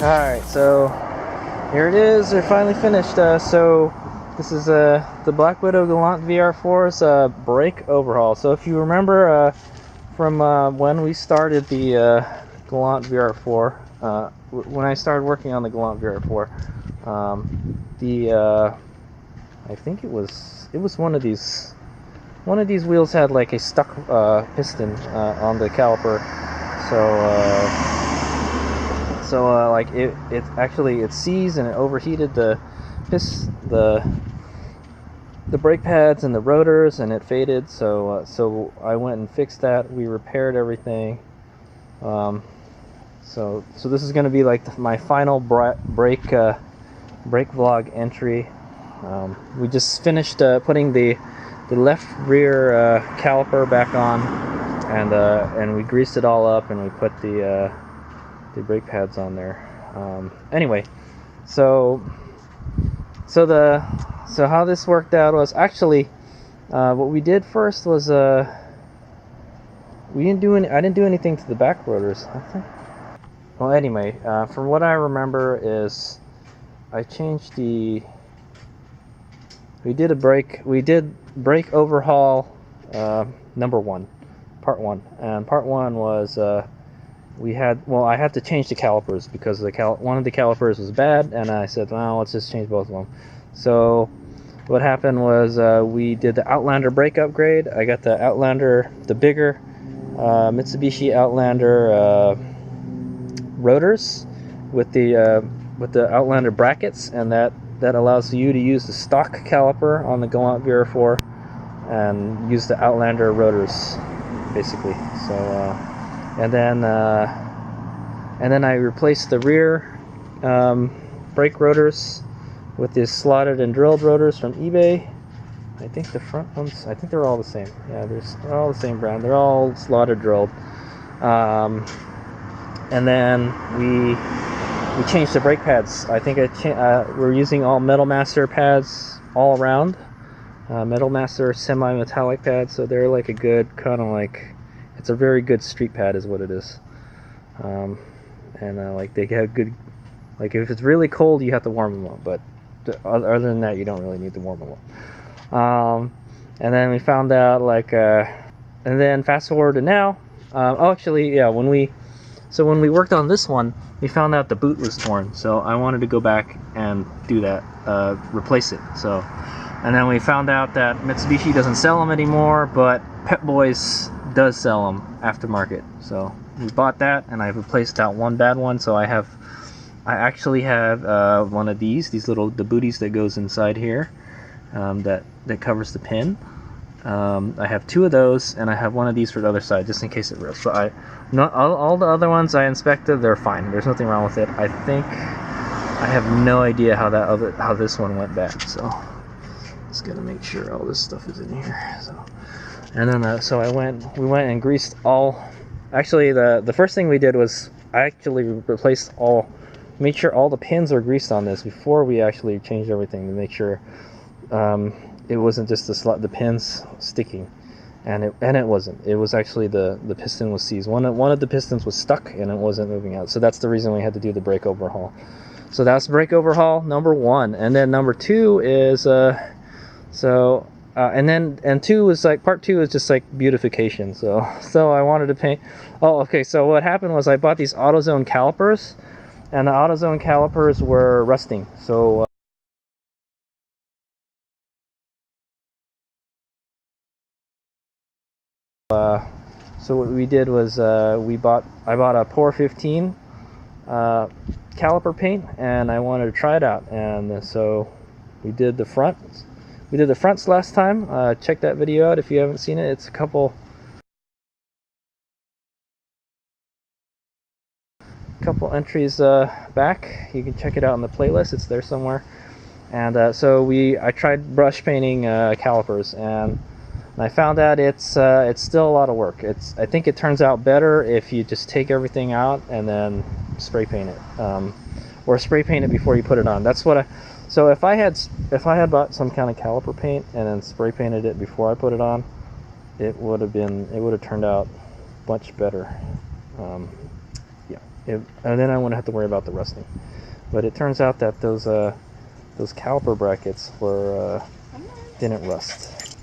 Alright, so here it is. They're finally finished. So this is the Black Widow Galant VR4's brake overhaul. So if you remember from when we started the Galant VR4, when I started working on the Galant VR4, I think it was one of these wheels had like a stuck piston on the caliper. So like it actually seized and it overheated the brake pads and the rotors, and it faded. So I went and fixed that. We repaired everything. So this is going to be like my final brake vlog entry. We just finished putting the left rear caliper back on, and we greased it all up, and we put the brake pads on there. Anyway, so how this worked out was actually what we did first was I didn't do anything to the back rotors, I think. Well, anyway, from what I remember is I changed we did brake overhaul number 1, part 1, and part 1 was I had to change the calipers because one of the calipers was bad, and I said, well, let's just change both of them. So what happened was we did the Outlander brake upgrade. I got the Outlander, the bigger Mitsubishi Outlander rotors with the Outlander brackets, and that allows you to use the stock caliper on the Galant VR4 and use the Outlander rotors, basically. So and then I replaced the rear brake rotors with these slotted and drilled rotors from eBay. I think the front ones, I think they're all the same. Yeah, they're all the same brand. They're all slotted drilled. And then we changed the brake pads. I think we're using all Metal Master pads all around. Metal Master semi-metallic pads, so they're like a good kind of like, it's a very good street pad is what it is. Like they have good, like if it's really cold you have to warm them up, but other than that you don't really need to warm them up. And then we found out like and then fast forward to now. Actually, yeah, when we worked on this one, we found out the boot was torn, so I wanted to go back and do that, replace it. So, and then we found out that Mitsubishi doesn't sell them anymore, but Pep Boys does sell them aftermarket. So we bought that, and I've replaced out one bad one. So I actually have one of the booties that goes inside here, that covers the pin. I have 2 of those, and I have one of these for the other side, just in case it rips. But all the other ones I inspected, they're fine. There's nothing wrong with it. I think I have no idea how this one went bad. So just gotta make sure all this stuff is in here. So, and then we went and greased all. Actually, the first thing we did was I actually made sure all the pins were greased on this before we actually changed everything, to make sure it wasn't just the pins sticking, and it wasn't. It was actually the piston was seized. One of the pistons was stuck and it wasn't moving out. So that's the reason we had to do the brake overhaul. So that's brake overhaul number 1, and then number 2 is and 2 is like, part 2 is just like beautification. So I wanted to paint. Oh, okay. So what happened was I bought these AutoZone calipers, and the AutoZone calipers were rusting. So so what we did was I bought a Pour 15 caliper paint, and I wanted to try it out, and so we did the front. We did the fronts last time. Check that video out if you haven't seen it. It's a couple entries back. You can check it out in the playlist. It's there somewhere. And so I tried brush painting calipers, and I found out it's still a lot of work. I think it turns out better if you just take everything out and then spray paint it, or spray paint it before you put it on. That's what so if I had bought some kind of caliper paint and then spray painted it before I put it on, it would have turned out much better. Yeah. and then I wouldn't have to worry about the rusting. But it turns out that those caliper brackets were didn't rust.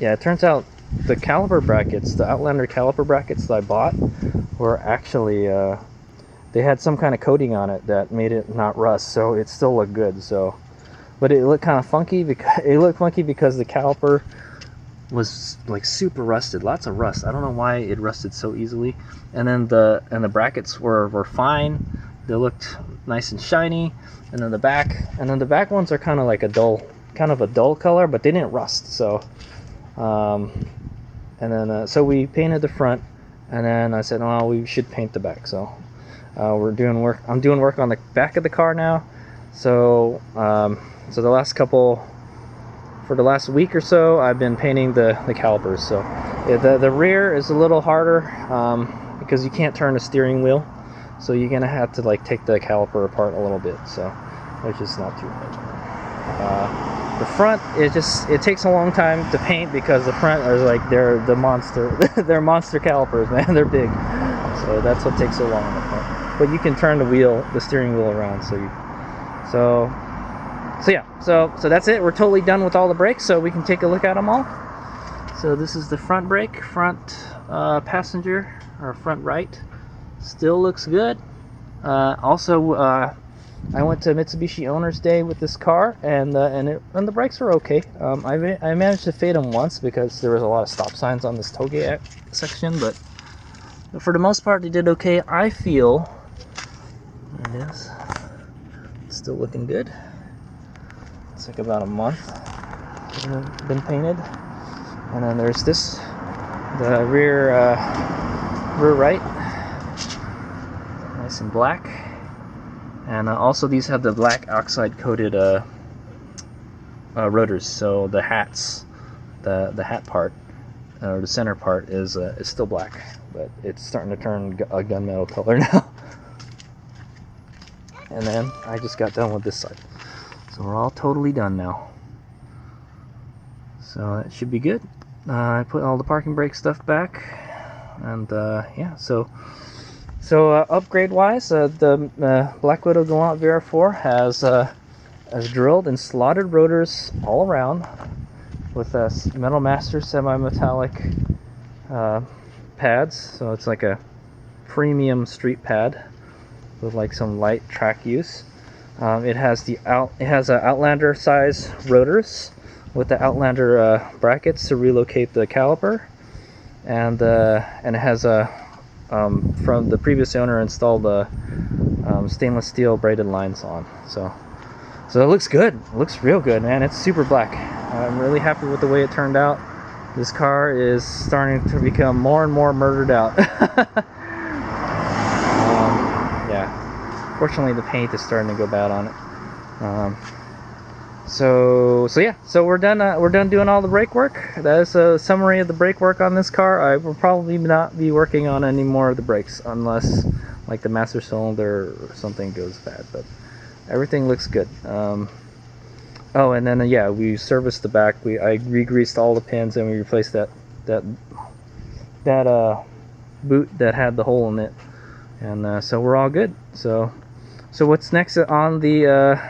Yeah, it turns out the caliper brackets, the Outlander caliper brackets that I bought, were actually they had some kind of coating on it that made it not rust, so it still looked good. So, but it looked kind of funky because the caliper was like super rusted, lots of rust. I don't know why it rusted so easily. And then the brackets were fine. They looked nice and shiny. And then the back ones are kind of like a dull color, but they didn't rust. So, so we painted the front, and then I said, oh, we should paint the back. So we're doing work. I'm doing work on the back of the car now. So so for the last week or so, I've been painting the calipers. So the rear is a little harder because you can't turn the steering wheel, so you're gonna have to like take the caliper apart a little bit. So which is not too bad. The front, it takes a long time to paint because the front are like they're they're monster calipers, man. They're big, so that's what takes so long on the front. But you can turn the steering wheel around, so yeah, so that's it. We're totally done with all the brakes, so we can take a look at them all. So this is the front brake, front passenger, or front right. Still looks good. I went to Mitsubishi Owners Day with this car, and the brakes were okay. I managed to fade them once because there was a lot of stop signs on this tollgate section, but for the most part they did okay. I feel, there it is, it's still looking good. It's like about a month been painted. And then there's the rear right, nice and black. And also these have the black oxide coated rotors, so the hats, the hat part, or the center part is still black, but it's starting to turn a gunmetal color now. And then I just got done with this side, so we're all totally done now. So it should be good. I put all the parking brake stuff back, and yeah, so upgrade wise, the Black Widow Galant VR4 has drilled and slotted rotors all around with Metal Master semi-metallic pads. So it's like a premium street pad with like some light track use. It has Outlander size rotors with the Outlander brackets to relocate the caliper, and it has from the previous owner installed stainless steel braided lines on. So it looks good. It looks real good, man. It's super black. I'm really happy with the way it turned out. This car is starting to become more and more murdered out. Yeah. Fortunately, the paint is starting to go bad on it. So yeah, so we're done doing all the brake work. That is a summary of the brake work on this car. I will probably not be working on any more of the brakes unless like the master cylinder or something goes bad, but everything looks good. Oh, and then yeah, we serviced the back. I re-greased all the pins, and we replaced that boot that had the hole in it, and so we're all good. So what's next on the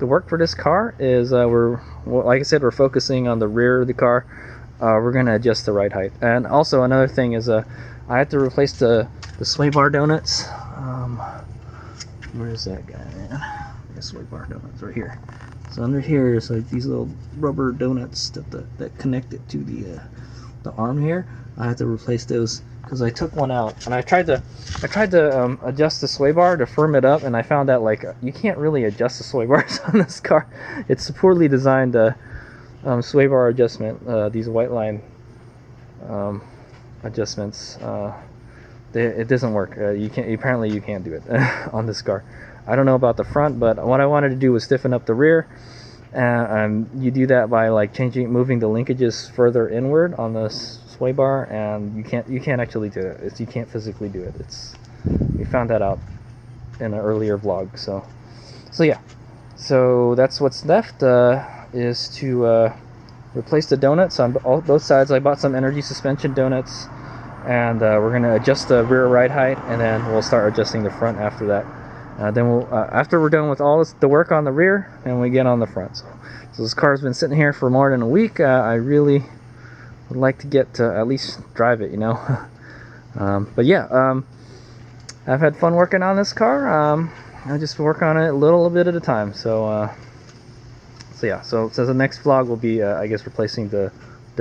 work for this car is like I said, we're focusing on the rear of the car. We're gonna adjust the ride height, and also another thing is I have to replace the sway bar donuts. Where is that guy, man? The sway bar donuts right here. So under here is like these little rubber donuts that connect it to the arm here. I have to replace those because I took one out, and I tried to adjust the sway bar to firm it up, and I found out like you can't really adjust the sway bars on this car. It's a poorly designed sway bar adjustment. These white line adjustments, it doesn't work. Apparently you can't do it on this car. I don't know about the front, but what I wanted to do was stiffen up the rear. You do that by like moving the linkages further inward on the sway bar, and you can't actually do it. You can't physically do it. We found that out in an earlier vlog. So yeah, so that's what's left is to replace the donuts on both sides. I bought some energy suspension donuts, and we're gonna adjust the rear ride height, and then we'll start adjusting the front after that. Then we'll after we're done with all the work on the rear, and we get on the front. So this car's been sitting here for more than a week. I really would like to get to at least drive it, you know. But yeah, I've had fun working on this car. I just work on it a little bit at a time. So yeah. So the next vlog will be, I guess, replacing the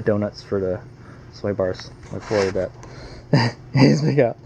donuts for the soy bars. Look forward to that. He's big out.